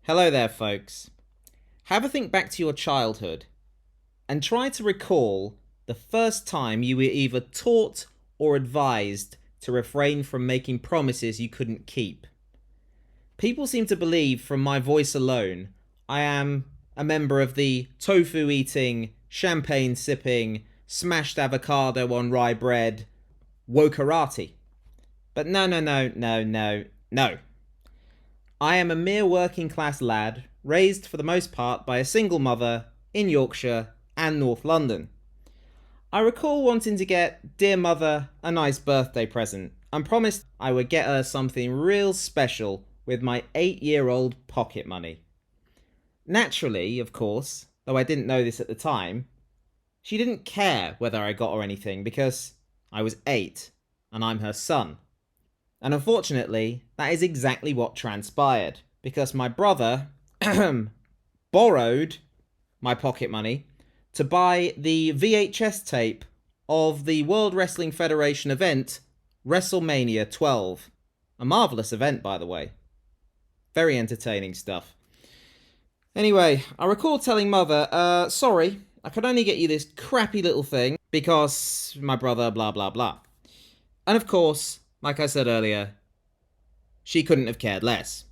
Hello there, folks. Have a think back to your childhood and try to recall the first time you were either taught or advised to refrain from making promises you couldn't keep. People seem to believe from my voice alone I am a member of the tofu-eating, champagne-sipping, smashed avocado on rye bread, wokerati. But no. I am a mere working class lad, raised for the most part by a single mother in Yorkshire and North London. I recall wanting to get dear mother a nice birthday present and promised I would get her something real special with my 8-year-old pocket money. Naturally, of course, though I didn't know this at the time, she didn't care whether I got her anything because I was 8 and I'm her son. And unfortunately, that is exactly what transpired, because my brother borrowed my pocket money to buy the VHS tape of the World Wrestling Federation event, WrestleMania 12. A marvellous event, by the way. Very entertaining stuff. Anyway, I recall telling mother, sorry, I could only get you this crappy little thing because my brother blah blah blah. And of course, like I said earlier, she couldn't have cared less.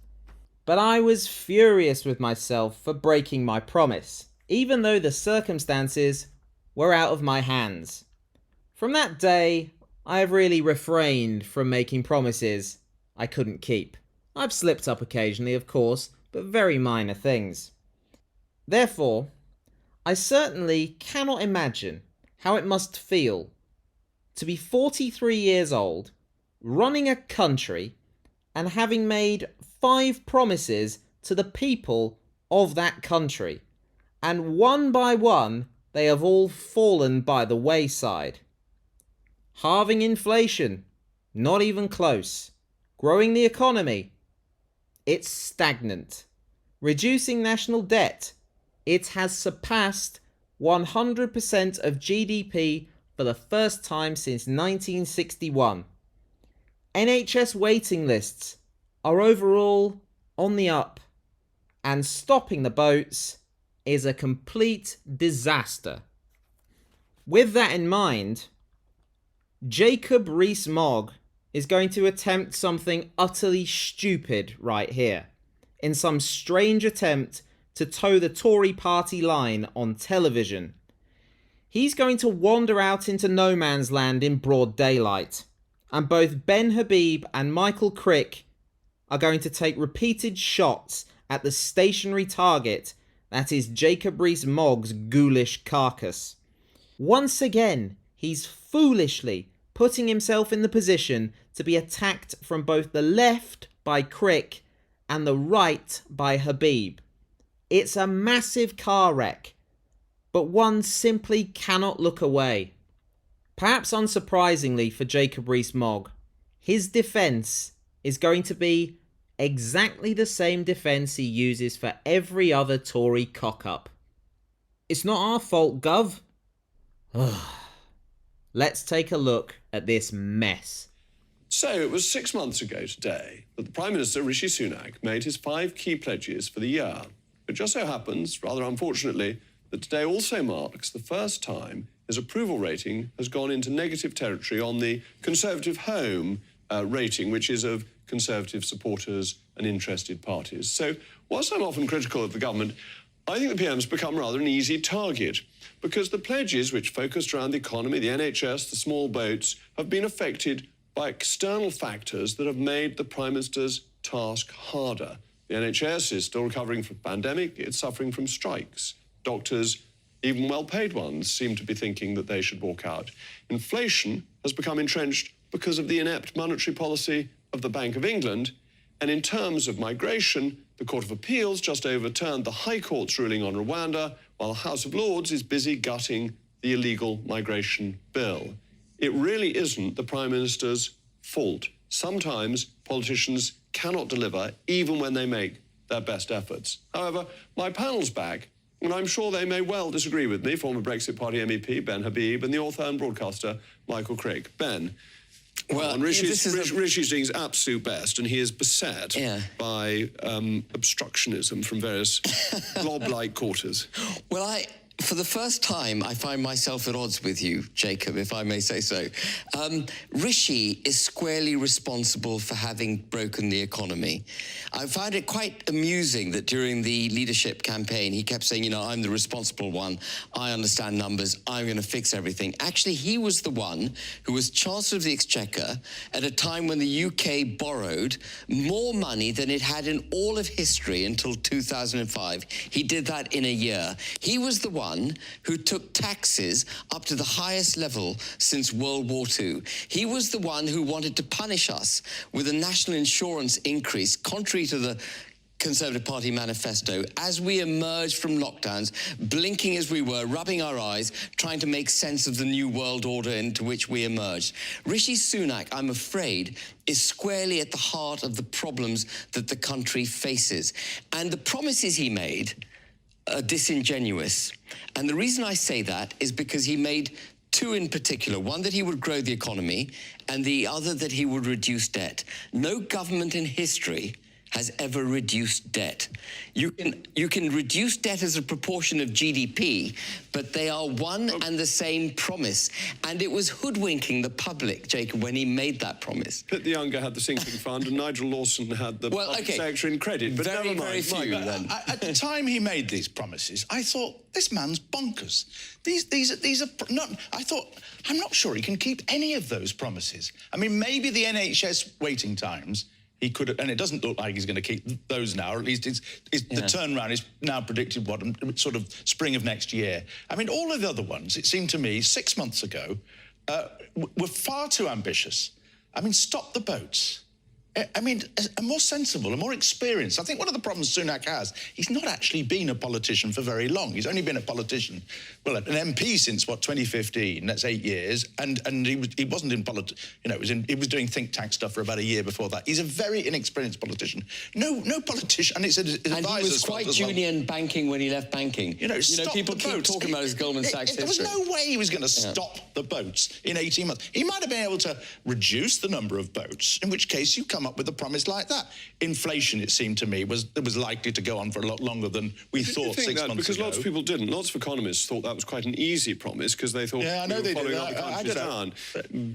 But I was furious with myself for breaking my promise, even though the circumstances were out of my hands. From that day, I have really refrained from making promises I couldn't keep. I've slipped up occasionally, of course, but very minor things. Therefore, I certainly cannot imagine how it must feel to be 43 years old, running a country, and having made 5 promises to the people of that country, and one by one they have all fallen by the wayside. Halving inflation, not even close. Growing the economy, it's stagnant. Reducing national debt, it has surpassed 100% of GDP for the first time since 1961. NHS waiting lists are overall on the up, and stopping the boats is a complete disaster. With that in mind, Jacob Rees-Mogg is going to attempt something utterly stupid right here, in some strange attempt to toe the Tory party line on television. He's going to wander out into no man's land in broad daylight, and both Ben Habib and Michael Crick are going to take repeated shots at the stationary target that is Jacob Rees-Mogg's ghoulish carcass. Once again, he's foolishly putting himself in the position to be attacked from both the left by Crick and the right by Habib. It's a massive car wreck, but one simply cannot look away. Perhaps unsurprisingly for Jacob Rees-Mogg, his defence is going to be exactly the same defence he uses for every other Tory cock-up. It's not our fault, Gov. Let's take a look at this mess. So it was 6 months ago today that the Prime Minister, Rishi Sunak, made his 5 key pledges for the year. It just so happens, rather unfortunately, that today also marks the first time his approval rating has gone into negative territory on the Conservative Home rating, which is of Conservative supporters and interested parties. So whilst I'm often critical of the government, I think the PM's become rather an easy target because the pledges, which focused around the economy, the NHS, the small boats, have been affected by external factors that have made the Prime Minister's task harder. The NHS is still recovering from the pandemic. It's suffering from strikes. Doctors, even well-paid ones, seem to be thinking that they should walk out. Inflation has become entrenched because of the inept monetary policy of the Bank of England. And in terms of migration, the Court of Appeals just overturned the High Court's ruling on Rwanda, while the House of Lords is busy gutting the illegal migration bill. It really isn't the Prime Minister's fault. Sometimes politicians cannot deliver even when they make their best efforts. However, my panel's back, and I'm sure they may well disagree with me, former Brexit Party MEP Ben Habib and the author and broadcaster Michael Crick. Ben, Well, And Rishi's doing his absolute best, and he is beset by obstructionism from various blob-like quarters. Well, for the first time, I find myself at odds with you, Jacob, if I may say so. Rishi is squarely responsible for having broken the economy. I find it quite amusing that during the leadership campaign, he kept saying, I'm the responsible one. I understand numbers. I'm going to fix everything. Actually, he was the one who was Chancellor of the Exchequer at a time when the UK borrowed more money than it had in all of history until 2005. He did that in a year. He was the one who took taxes up to the highest level since World War II. He was the one who wanted to punish us with a national insurance increase, contrary to the Conservative Party manifesto, as we emerged from lockdowns, blinking as we were, rubbing our eyes, trying to make sense of the new world order into which we emerged. Rishi Sunak, I'm afraid, is squarely at the heart of the problems that the country faces. And the promises he made are disingenuous. And the reason I say that is because he made two in particular. One, that he would grow the economy, and the other, that he would reduce debt. No government in history has ever reduced debt. You can reduce debt as a proportion of GDP, but they are one and the same promise. And it was hoodwinking the public, Jacob, when he made that promise. Pitt the Younger had the sinking fund, and Nigel Lawson had the public sector in credit. But very, never mind. very few, then. At the time he made these promises, I thought, this man's bonkers. These are not. I thought, I'm not sure he can keep any of those promises. I mean, maybe the NHS waiting times he could have, and it doesn't look like he's going to keep those now, or at least the turnaround is now predicted, sort of spring of next year. I mean, all of the other ones, it seemed to me, 6 months ago, were far too ambitious. I mean, stop the boats. I mean, a more sensible, a more experienced. I think one of the problems Sunak has, he's not actually been a politician for very long. He's only been a politician, well, an MP since, 2015, that's 8 years, and he wasn't in politics, he was doing think tank stuff for about a year before that. He's a very inexperienced politician. No politician, and it's his advisors. And he was quite junior in banking when he left banking. People keep talking about his Goldman Sachs history. There was no way he was going to stop the boats in 18 months. He might have been able to reduce the number of boats, in which case you come up with a promise like that. Inflation, it seemed to me, was likely to go on for a lot longer than we thought 6 months ago. Because lots of people didn't. Lots of economists thought that was quite an easy promise because they thought I know they following did. other countries down.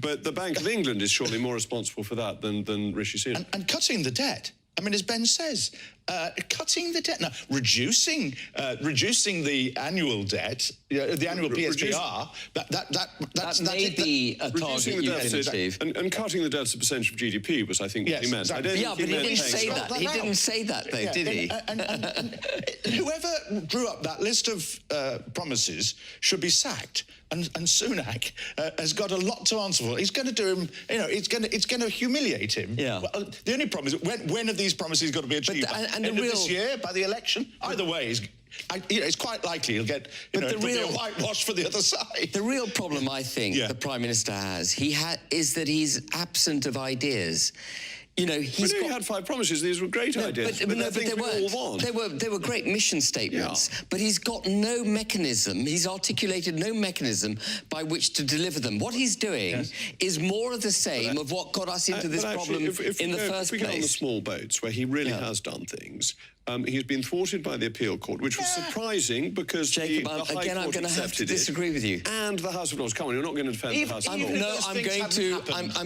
But the Bank of England is surely more responsible for that than Rishi Sunak. And cutting the debt. I mean, as Ben says, cutting the debt. Now, reducing the annual debt, the annual PSPR, that may be a target you can achieve. And cutting the debt as a percentage of GDP was, I think, what he meant. Exactly. But he didn't say that. He didn't say that, though, did he? And whoever drew up that list of promises should be sacked. And Sunak has got a lot to answer for. He's going to do him, it's going to humiliate him. Yeah. Well, the only problem is when have these promises got to be achieved? End of this year, by the election? Either way, it's quite likely he'll get it'll be a whitewash for the other side. The real problem, I think, the Prime Minister has, is that he's absent of ideas. He had 5 promises. These were great ideas. But they weren't. They were great mission statements. Yeah. But he's got no mechanism. He's articulated no mechanism by which to deliver them. What he's doing is more of the same of what got us into this problem in the first place. If we get on the small boats, where he really has done things, he's been thwarted by the appeal court, which was surprising because Jacob, the High Court I'm going to have to disagree with you. And the House of Lords. Come on, you're not going to defend the House of Lords. No, I'm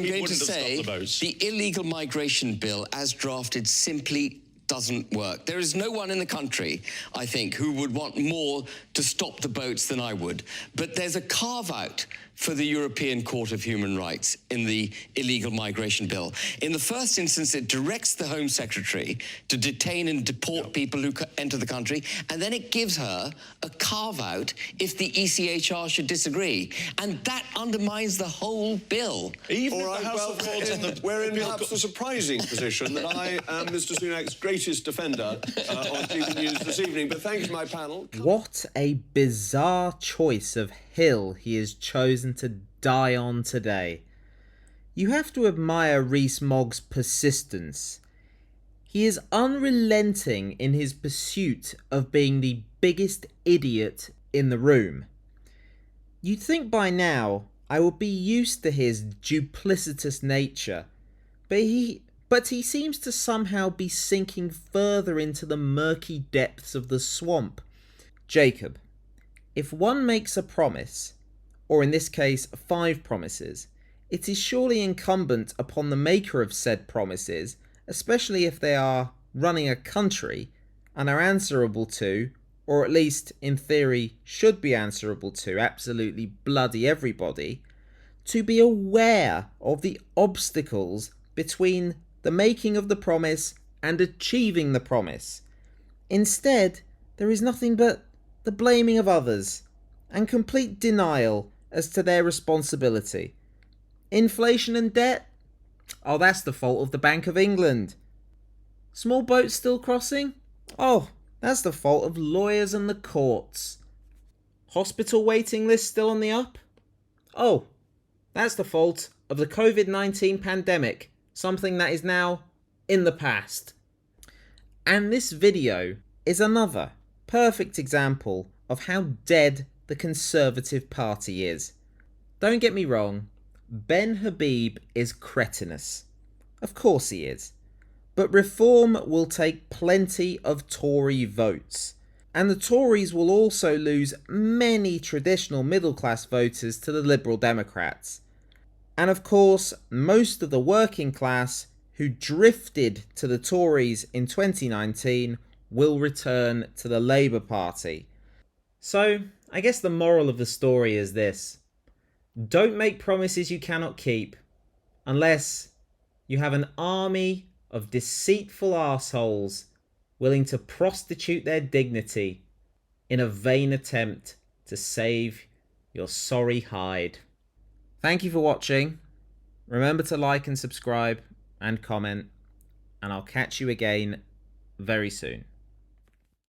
going to say the illegal migration bill as drafted simply doesn't work. There is no one in the country, I think, who would want more to stop the boats than I would. But there's a carve-out for the European Court of Human Rights in the illegal migration bill. In the first instance, it directs the Home Secretary to detain and deport people who enter the country, and then it gives her a carve-out if the ECHR should disagree. And that undermines the whole bill. Even if the House of Lords we're in perhaps the surprising position that I am Mr. Sunak's greatest defender on TV News this evening. But thanks to my panel. What a bizarre choice of hill he has chosen to die on today. You have to admire Rees-Mogg's persistence. He is unrelenting in his pursuit of being the biggest idiot in the room. You'd think by now I would be used to his duplicitous nature, but he seems to somehow be sinking further into the murky depths of the swamp. Jacob, if one makes a promise, or in this case 5 promises, it is surely incumbent upon the maker of said promises, especially if they are running a country and are answerable to, or at least in theory should be answerable to, absolutely bloody everybody, to be aware of the obstacles between the making of the promise and achieving the promise. Instead, there is nothing but the blaming of others and complete denial as to their responsibility. Inflation and debt? Oh, that's the fault of the Bank of England. Small boats still crossing? Oh, that's the fault of lawyers and the courts. Hospital waiting list still on the up? Oh, that's the fault of the COVID-19 pandemic, something that is now in the past. And this video is another perfect example of how dead the Conservative Party is. Don't get me wrong, Ben Habib is cretinous. Of course he is. But reform will take plenty of Tory votes. And the Tories will also lose many traditional middle-class voters to the Liberal Democrats. And of course, most of the working class who drifted to the Tories in 2019 will return to the Labour Party. So, I guess the moral of the story is this. Don't make promises you cannot keep, unless you have an army of deceitful arseholes willing to prostitute their dignity in a vain attempt to save your sorry hide. Thank you for watching. Remember to like and subscribe and comment, and I'll catch you again very soon.